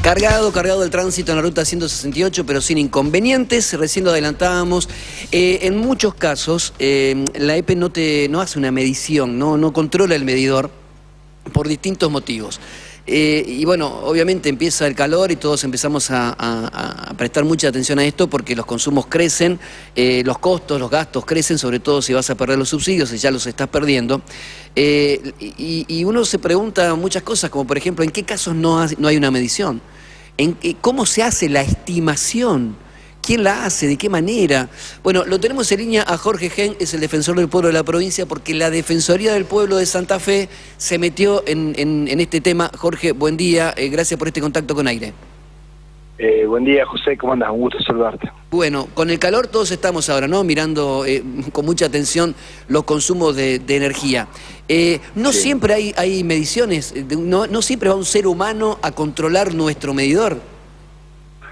Cargado el tránsito en la ruta 168, pero sin inconvenientes, recién lo adelantábamos. En muchos casos, la EPE no hace una medición, no controla el medidor por distintos motivos. Y bueno, obviamente empieza el calor y todos empezamos a prestar mucha atención a esto porque los consumos crecen, los costos, los gastos crecen, sobre todo si vas a perder los subsidios y ya los estás perdiendo. Y uno se pregunta muchas cosas, como por ejemplo, ¿en qué casos no hay una medición? ¿Cómo se hace la estimación? ¿Quién la hace? ¿De qué manera? Bueno, lo tenemos en línea a Jorge Gen, es el defensor del pueblo de la provincia, porque la Defensoría del Pueblo de Santa Fe se metió en este tema. Jorge, buen día, gracias por este contacto con Aire. Buen día, José, ¿cómo andas? Un gusto saludarte. Bueno, con el calor todos estamos ahora, ¿no? Mirando con mucha atención los consumos de energía. No Sí. siempre hay mediciones, no siempre va un ser humano a controlar nuestro medidor.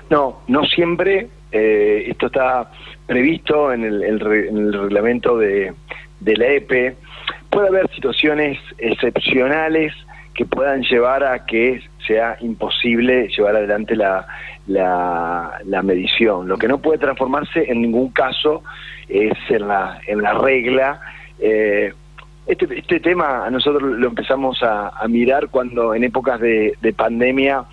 No siempre. Esto está previsto en el reglamento de la EPE. Puede haber situaciones excepcionales que puedan llevar a que sea imposible llevar adelante la medición. Lo que no puede transformarse en ningún caso es en la regla. Este tema a nosotros lo empezamos a mirar cuando en épocas de pandemia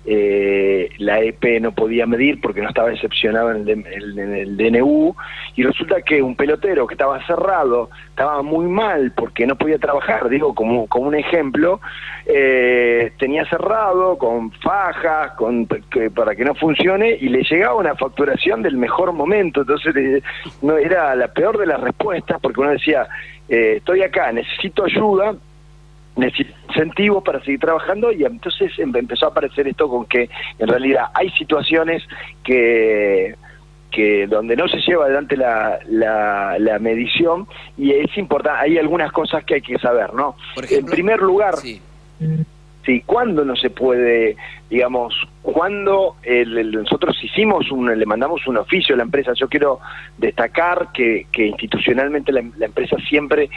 la EPE no podía medir porque no estaba excepcionado en el DNU, y resulta que un pelotero que estaba cerrado estaba muy mal porque no podía trabajar, digo como un ejemplo, tenía cerrado con fajas para que no funcione, y le llegaba una facturación del mejor momento. Entonces no era la peor de las respuestas, porque uno decía, estoy acá, necesito ayuda, necesito incentivos para seguir trabajando, y entonces empezó a aparecer esto con que en realidad hay situaciones que donde no se lleva adelante la medición, y es importante, hay algunas cosas que hay que saber, ¿no? Por ejemplo, en primer lugar, sí, ¿cuándo no se puede, digamos, cuando nosotros le mandamos un oficio a la empresa? Yo quiero destacar que institucionalmente la empresa siempre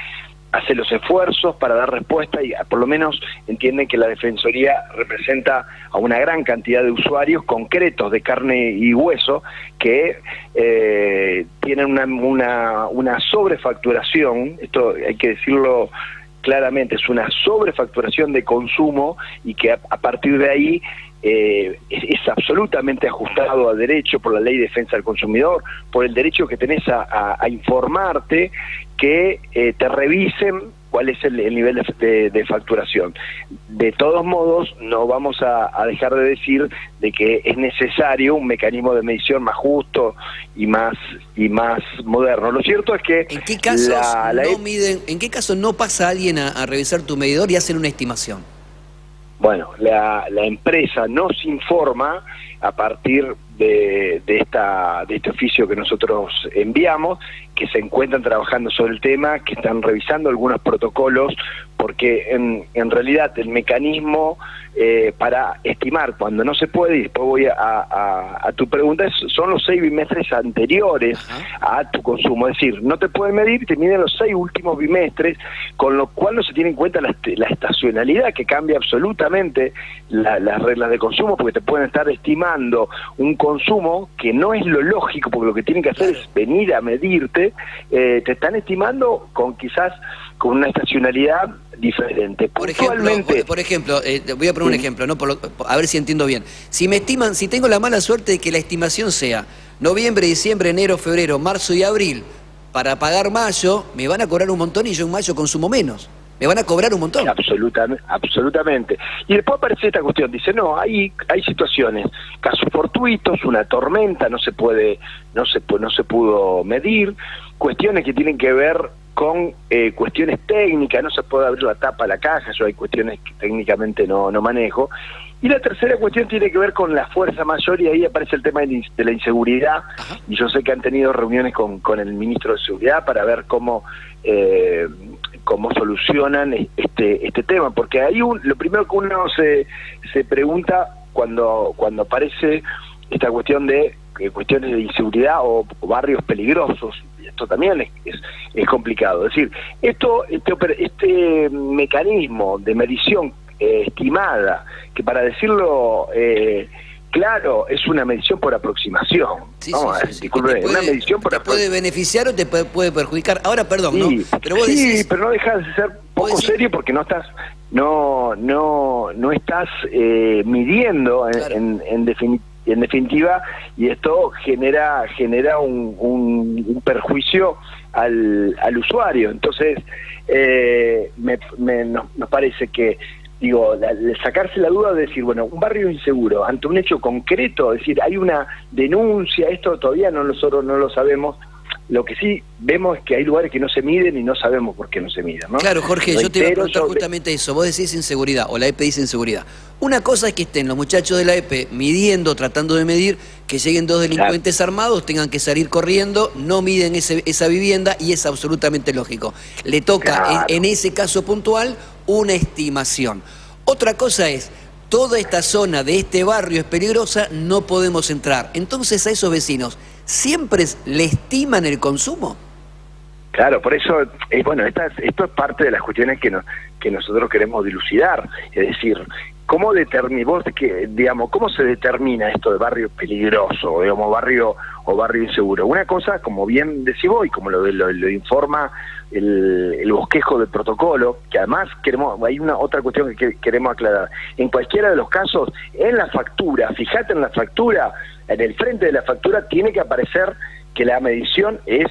hace los esfuerzos para dar respuesta, y por lo menos entienden que la Defensoría representa a una gran cantidad de usuarios concretos de carne y hueso que tienen una sobrefacturación. Esto hay que decirlo claramente, es una sobrefacturación de consumo, y que a partir de ahí es absolutamente ajustado a derecho por la Ley de Defensa del Consumidor, por el derecho que tenés a informarte, que te revisen cuál es el nivel de facturación. De todos modos, no vamos a dejar de decir de que es necesario un mecanismo de medición más justo y más moderno. Lo cierto es que ¿en qué casos ¿en qué caso no pasa alguien a revisar tu medidor y hacen una estimación? Bueno, la empresa nos informa a partir de este oficio que nosotros enviamos, que se encuentran trabajando sobre el tema, que están revisando algunos protocolos, porque en realidad el mecanismo para estimar cuando no se puede, y después voy a tu pregunta, son los 6 bimestres anteriores a tu consumo. Es decir, no te pueden medir, te miden los 6 últimos bimestres, con lo cual no se tiene en cuenta la estacionalidad, que cambia absolutamente las reglas de consumo, porque te pueden estar estimando un consumo que no es lo lógico, porque lo que tienen que hacer es venir a medirte. Te están estimando quizás con una estacionalidad diferente. Por ejemplo, voy a poner un ejemplo, ¿no? A ver si entiendo bien. Si tengo la mala suerte de que la estimación sea noviembre, diciembre, enero, febrero, marzo y abril, para pagar mayo, me van a cobrar un montón, y yo en mayo consumo menos. Me van a cobrar un montón. Absolutamente. Y después aparece esta cuestión, dice, no, hay situaciones, casos fortuitos, una tormenta, no se pudo medir, cuestiones que tienen que ver con cuestiones técnicas, no se puede abrir la tapa de la caja, yo hay cuestiones que técnicamente no manejo. Y la tercera cuestión tiene que ver con la fuerza mayor, y ahí aparece el tema de la inseguridad. Ajá. Y yo sé que han tenido reuniones con el ministro de Seguridad para ver cómo solucionan este tema, porque ahí lo primero que uno se pregunta cuando aparece esta cuestión de cuestiones de inseguridad o barrios peligrosos. Esto también es complicado. Es decir, este mecanismo de medición estimada, que para decirlo claro, es una medición por aproximación. Sí, Vamos a ver, disculpe, una medición por aproximación. ¿Te puede beneficiar o te puede perjudicar? Ahora, perdón, sí, ¿no? Pero vos sí, decís, pero no dejas de ser poco serio porque no estás midiendo claro, en definitiva, y esto genera un perjuicio al usuario. Entonces, nos parece que, digo, sacarse la duda de decir, bueno, un barrio inseguro, ante un hecho concreto, es decir, hay una denuncia, esto todavía nosotros no lo sabemos. Lo que sí vemos es que hay lugares que no se miden y no sabemos por qué no se miden, ¿no? Claro, Jorge, yo te iba a preguntar justamente eso. Vos decís inseguridad, o la EPE dice inseguridad. Una cosa es que estén los muchachos de la EPE midiendo, tratando de medir, que lleguen dos delincuentes armados, tengan que salir corriendo, no miden esa vivienda, y es absolutamente lógico. Le toca, en ese caso puntual, una estimación. Otra cosa es, toda esta zona de este barrio es peligrosa, no podemos entrar. Entonces a esos vecinos, ¿siempre le estiman el consumo? Claro, por eso, bueno, esto es parte de las cuestiones que nosotros queremos dilucidar. Es decir, ¿cómo se determina esto de barrio peligroso, digamos, barrio inseguro? Una cosa, como bien decís vos, y como lo informa el bosquejo del protocolo, que además hay una otra cuestión que queremos aclarar. En cualquiera de los casos, en la factura, fíjate en la factura, en el frente de la factura tiene que aparecer que la medición es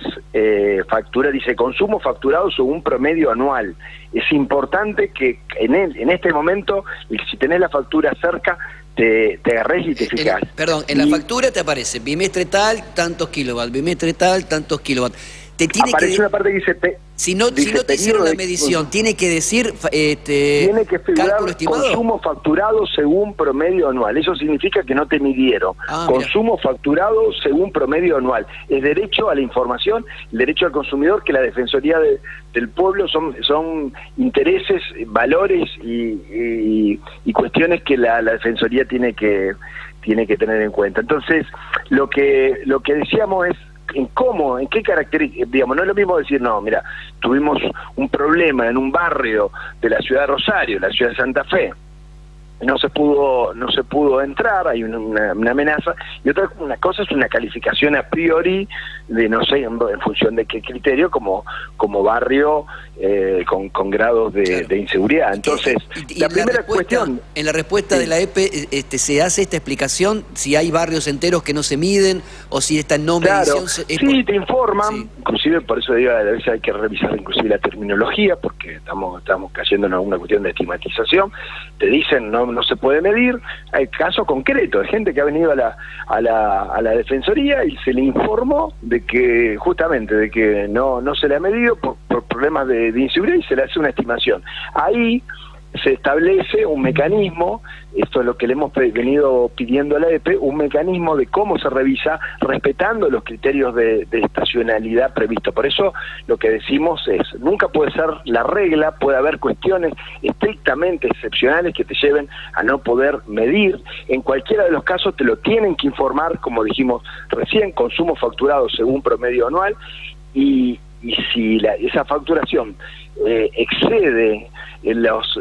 factura, dice consumo facturado según promedio anual. Es importante que en este momento, si tenés la factura cerca, te agarrés y te fijás. Perdón, en la factura te aparece bimestre tal, tantos kilowatts, bimestre tal, tantos kilowatts. Te tiene aparece una parte que dice... Si no te hicieron la medición, tiene que decir tiene que figurar consumo facturado según promedio anual. Eso significa que no te midieron. Consumo facturado según promedio anual. Es derecho a la información, el derecho al consumidor, que la Defensoría del Pueblo son intereses, valores y cuestiones que la Defensoría tiene que tener en cuenta. Entonces, lo que decíamos es en qué características, digamos, no es lo mismo decir, no, mira, tuvimos un problema en un barrio de la ciudad de Rosario, la ciudad de Santa Fe, no se pudo entrar, hay una amenaza, y una cosa es una calificación a priori de no sé en función de qué criterio, como barrio con grados de inseguridad. Entonces, la primera cuestión, en la respuesta de la EPE se hace esta explicación, si hay barrios enteros que no se miden o si esta no medición sí, te informan, inclusive por eso digo, a veces hay que revisar inclusive la terminología, porque estamos cayendo en alguna cuestión de estigmatización. Te dicen no se puede medir. Hay casos concretos de gente que ha venido a la Defensoría y se le informó de que justamente de que no se le ha medido por problemas de inseguridad, y se le hace una estimación. Ahí se establece un mecanismo, esto es lo que le hemos venido pidiendo a la EPE, un mecanismo de cómo se revisa respetando los criterios de estacionalidad previstos. Por eso lo que decimos es, nunca puede ser la regla, puede haber cuestiones estrictamente excepcionales que te lleven a no poder medir. En cualquiera de los casos te lo tienen que informar, como dijimos recién, consumo facturado según promedio anual, y si esa facturación excede los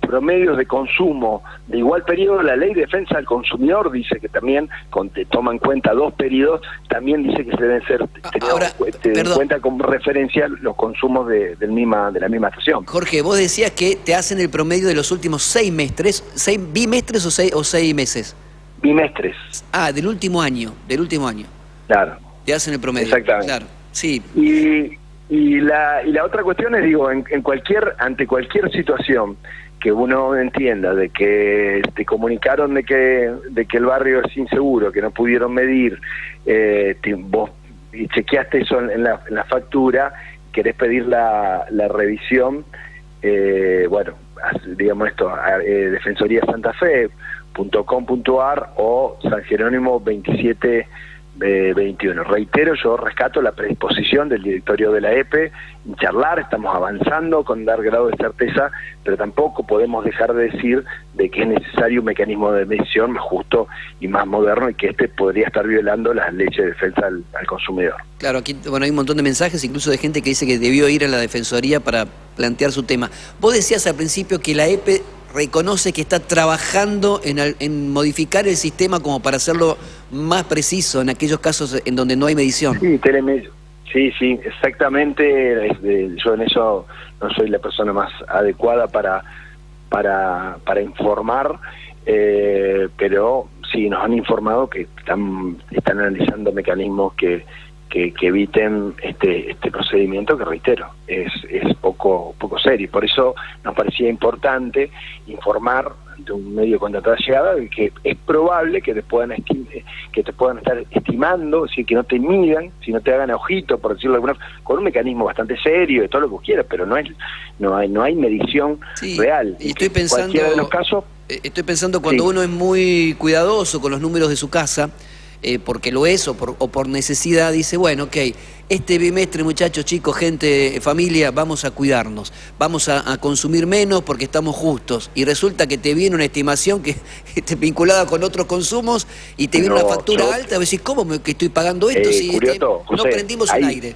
promedios de consumo de igual periodo, la Ley de Defensa del Consumidor dice que también toma en cuenta 2 periodos, también dice que se deben ser en cuenta como referencia los consumos de la misma estación. Jorge, vos decías que te hacen el promedio de los últimos 6 meses, ¿bimestres o 6 meses? Bimestres. Del último año. Claro. Te hacen el promedio. Exactamente. Claro, sí. Y la otra cuestión es, digo, ante cualquier situación que uno entienda de que te comunicaron de que el barrio es inseguro, que no pudieron medir, vos chequeaste eso en la factura, querés pedir la revisión, bueno, digamos esto, defensoriasantafe.com.ar o San Jerónimo 2721. Reitero, yo rescato la predisposición del directorio de la EPE en charlar, estamos avanzando con dar grado de certeza, pero tampoco podemos dejar de decir de que es necesario un mecanismo de medición más justo y más moderno, y que podría estar violando las leyes de defensa al consumidor. Claro, aquí hay un montón de mensajes, incluso de gente que dice que debió ir a la Defensoría para plantear su tema. Vos decías al principio que la EPE reconoce que está trabajando en modificar el sistema como para hacerlo más preciso en aquellos casos en donde no hay medición. Sí, sí, exactamente. Yo en eso no soy la persona más adecuada para informar, pero sí nos han informado que están analizando mecanismos que eviten este procedimiento, que reitero, es poco serio. Por eso nos parecía importante informar de un medio de contacto de llegada de que es probable que te puedan estar estimando, es decir, que no te midan, si no te hagan ojito, por decirlo de alguna forma, con un mecanismo bastante serio, de todo lo que quieras, pero no hay medición real. Y estoy pensando, cualquiera de los casos, cuando uno es muy cuidadoso con los números de su casa, porque lo es o por necesidad, dice, bueno, ok, este bimestre, muchachos, chicos, gente, familia, vamos a cuidarnos, vamos a consumir menos porque estamos justos, y resulta que te viene una estimación que vinculada con otros consumos y te viene una factura alta, a veces, ¿cómo que estoy pagando esto si Curioto, no José, prendimos un aire?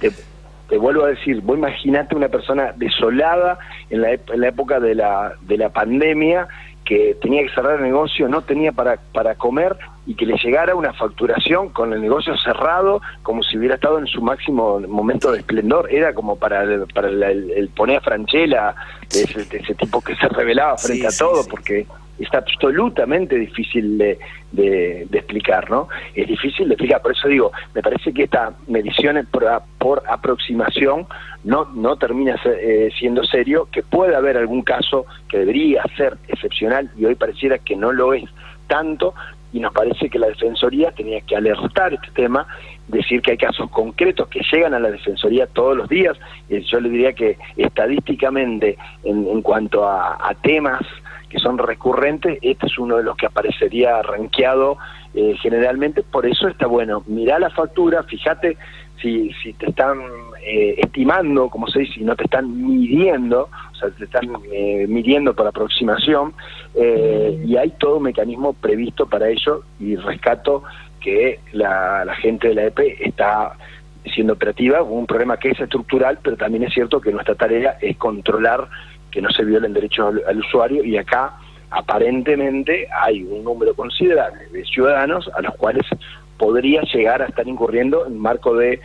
Te vuelvo a decir, vos imaginate una persona desolada en la época de la pandemia, que tenía que cerrar el negocio, no tenía para comer, y que le llegara una facturación con el negocio cerrado, como si hubiera estado en su máximo momento de esplendor. Era como para el poner a Franchella, de ese tipo que se revelaba frente a todo, porque es absolutamente difícil de explicar, ¿no? Es difícil de explicar, por eso digo, me parece que esta medición por aproximación no termina siendo serio, que puede haber algún caso que debería ser excepcional y hoy pareciera que no lo es tanto, y nos parece que la Defensoría tenía que alertar este tema, decir que hay casos concretos que llegan a la Defensoría todos los días. Yo le diría que estadísticamente, en cuanto a temas que son recurrentes, este es uno de los que aparecería rankeado generalmente. Por eso está bueno, mirá la factura, fíjate si te están estimando, como se dice, si no te están midiendo, o sea, te están midiendo por aproximación, y hay todo un mecanismo previsto para ello, y rescato que la gente de la EPE está siendo operativa, un problema que es estructural, pero también es cierto que nuestra tarea es controlar que no se violen derechos al usuario, y acá aparentemente hay un número considerable de ciudadanos a los cuales podría llegar a estar incurriendo en marco de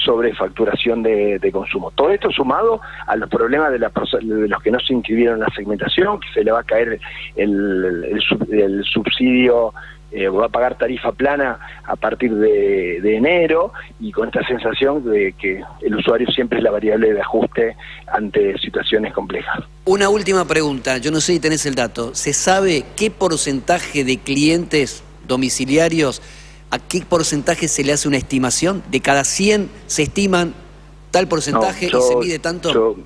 sobrefacturación de consumo. Todo esto sumado a los problemas de los que no se inscribieron en la segmentación, que se le va a caer el subsidio, va a pagar tarifa plana a partir de enero, y con esta sensación de que el usuario siempre es la variable de ajuste ante situaciones complejas. Una última pregunta, yo no sé si tenés el dato. ¿Se sabe qué porcentaje de clientes domiciliarios, a qué porcentaje se le hace una estimación? ¿De cada 100 se estiman tal porcentaje y se mide tanto?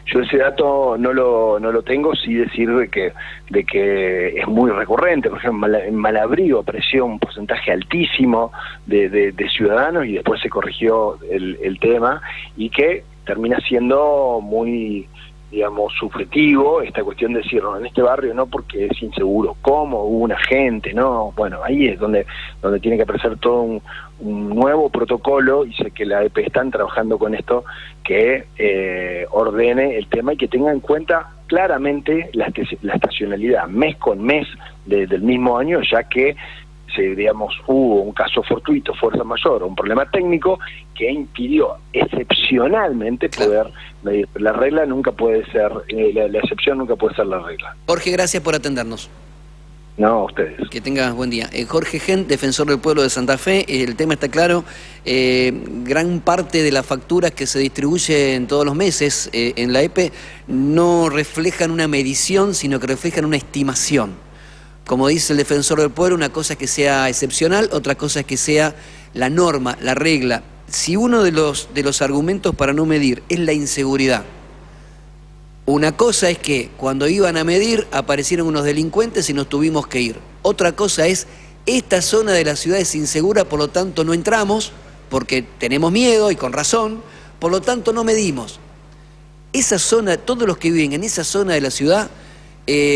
Yo ese dato no lo tengo, sí decir de que es muy recurrente. Por ejemplo, en Malabrigo apareció un porcentaje altísimo de ciudadanos, y después se corrigió el tema, y que termina siendo muy, digamos, subjetivo esta cuestión de decir, no, en este barrio no, porque es inseguro. ¿Cómo? Hubo un agente, ¿no? Bueno, ahí es donde tiene que aparecer todo un nuevo protocolo, y sé que la EPE están trabajando con esto, que ordene el tema y que tenga en cuenta claramente la estacionalidad, mes con mes del mismo año, ya que digamos, hubo un caso fortuito, fuerza mayor, o un problema técnico que impidió excepcionalmente poder medir. La regla nunca puede ser, la excepción nunca puede ser la regla. Jorge, gracias por atendernos. No, a ustedes. Que tengas buen día. Jorge Gent, defensor del pueblo de Santa Fe. El tema está claro. Gran parte de las facturas que se distribuyen todos los meses en la EPE no reflejan una medición, sino que reflejan una estimación. Como dice el defensor del pueblo, una cosa es que sea excepcional, otra cosa es que sea la norma, la regla. Si uno de los argumentos para no medir es la inseguridad, una cosa es que cuando iban a medir aparecieron unos delincuentes y nos tuvimos que ir. Otra cosa es, esta zona de la ciudad es insegura, por lo tanto no entramos, porque tenemos miedo y con razón, por lo tanto no medimos. Esa zona, todos los que viven en esa zona de la ciudad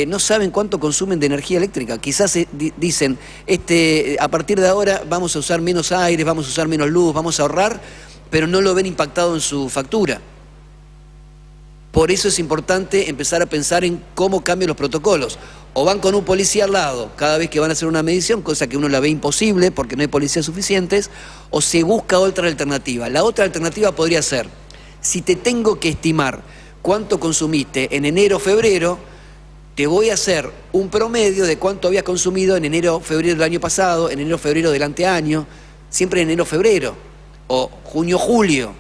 no saben cuánto consumen de energía eléctrica. Quizás dicen, a partir de ahora vamos a usar menos aire, vamos a usar menos luz, vamos a ahorrar, pero no lo ven impactado en su factura. Por eso es importante empezar a pensar en cómo cambian los protocolos. O van con un policía al lado cada vez que van a hacer una medición, cosa que uno la ve imposible porque no hay policías suficientes, o se busca otra alternativa. La otra alternativa podría ser, si te tengo que estimar cuánto consumiste en enero o febrero, te voy a hacer un promedio de cuánto habías consumido en enero o febrero del año pasado, en enero o febrero del anteaño, siempre en enero o febrero, o junio o julio,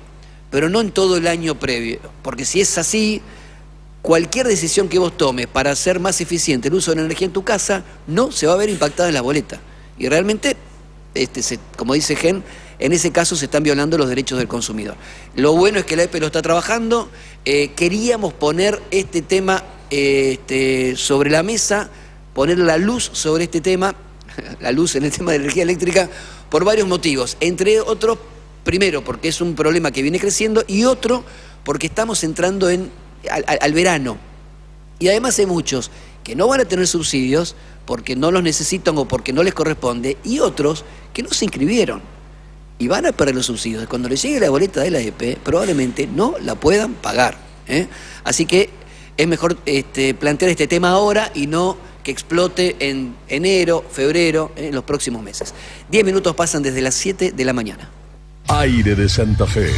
pero no en todo el año previo, porque si es así, cualquier decisión que vos tomes para hacer más eficiente el uso de la energía en tu casa no se va a ver impactada en la boleta. Y realmente, como dice Gen, en ese caso se están violando los derechos del consumidor. Lo bueno es que la EPE lo está trabajando. Queríamos poner este tema sobre la mesa, poner la luz sobre este tema, la luz en el tema de la energía eléctrica, por varios motivos. Entre otros, primero, porque es un problema que viene creciendo, y otro, porque estamos entrando al verano. Y además hay muchos que no van a tener subsidios porque no los necesitan o porque no les corresponde, y otros que no se inscribieron y van a perder los subsidios. Cuando les llegue la boleta de la EPE, probablemente no la puedan pagar, ¿eh? Así que es mejor plantear este tema ahora y no que explote en enero, febrero, en los próximos meses. 10 minutos pasan desde las 7 de la mañana. Aire de Santa Fe.